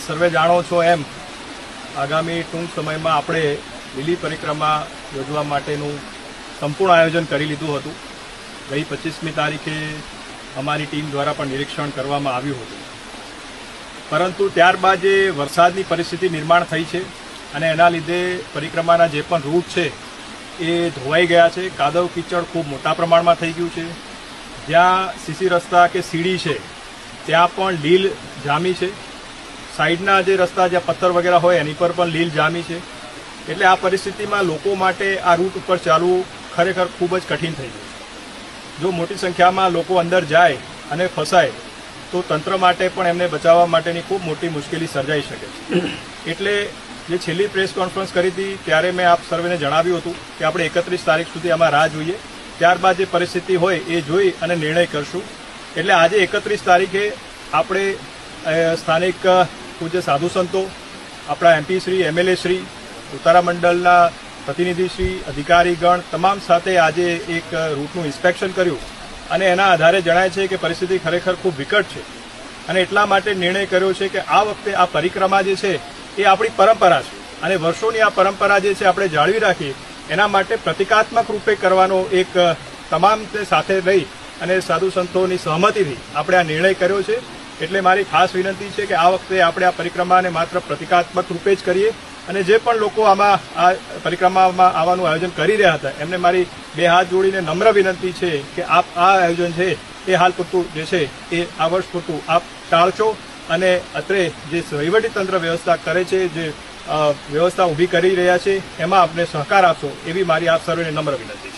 સર્વે જાણો છો એમ આગામી ટૂંક સમયમાં આપણે લીલી પરિક્રમા યોજવા માટેનું સંપૂર્ણ આયોજન કરી લીધું હતું. ગઈ 25મી તારીખે અમારી ટીમ દ્વારા પણ નિરીક્ષણ કરવામાં આવ્યું હતું, પરંતુ ત્યારબાદ જે વરસાદની પરિસ્થિતિ નિર્માણ થઈ છે અને એના લીધે પરિક્રમાના જે પણ રૂટ છે એ ધોવાઈ ગયા છે. કાદવ કીચડ ખૂબ મોટા પ્રમાણમાં થઈ ગયું છે. જ્યાં સીસી રસ્તા કે સીડી છે ત્યાં પણ લીલ જામી છે. સાઈડના જે રસ્તા જ્યાં પથ્થર વગેરે હોય એની પર પણ લીલ જામી છે. એટલે આ પરિસ્થિતિમાં લોકો માટે આ રૂટ ઉપર ચાલવું ખરેખર ખૂબ જ કઠિન થઈ ગયું. જો મોટી સંખ્યામાં લોકો અંદર જાય અને ફસાય તો તંત્ર માટે પણ એમને બચાવવા માટેની ખૂબ મોટી મુશ્કેલી સર્જાઈ શકે છે. એટલે જે છેલ્લી પ્રેસ કોન્ફરન્સ કરી હતી ત્યારે મેં આપ સર્વેને જણાવ્યું હતું કે આપણે 31 તારીખ સુધી આમાં રાહ જોઈએ, ત્યારબાદ જે પરિસ્થિતિ હોય એ જોઈ અને નિર્ણય કરશું. એટલે આજે 31 તારીખે આપણે સ્થાનિક પૂજ્ય સાધુ સંતો, આપણા એમપી શ્રી, એમએલએ શ્રી, ઉતારા મંડળના પ્રતિનિધિશ્રી, અધિકારીગણ તમામ સાથે આજે એક રૂટનું ઇન્સ્પેક્શન કર્યું અને એના આધારે જણાય છે કે પરિસ્થિતિ ખરેખર ખૂબ વિકટ છે. અને એટલા માટે નિર્ણય કર્યો છે કે આ વખતે આ પરિક્રમા જે છે એ આપણી પરંપરા છે અને વર્ષોની આ પરંપરા જે છે આપણે જાળવી રાખીએ એના માટે પ્રતિકાત્મક રૂપે કરવાનો એક તમામ સાથે રહી અને સાધુ સંતોની સહમતિથી આપણે આ નિર્ણય કર્યો છે. એટલે મારી ખાસ વિનંતી છે કે આ વખતે આપણે આ પરિક્રમાને માત્ર પ્રતિકાત્મક રૂપે જ કરીએ અને જે પણ લોકો આમાં આ પરિક્રમામાં આવવાનું આયોજન કરી રહ્યા હતા એમને મારી બે હાથ જોડીને નમ્ર વિનંતી છે કે આપ આ આયોજન છે એ હાલ પૂરતું જે છે એ આ વર્ષ પૂરતું આપ ટાળશો અને અત્રે જે વહીવટીતંત્ર વ્યવસ્થા કરે છે, જે વ્યવસ્થા ઊભી કરી રહ્યા છે એમાં આપને સહકાર આપશો એવી મારી આપ સર્વેને નમ્ર વિનંતી.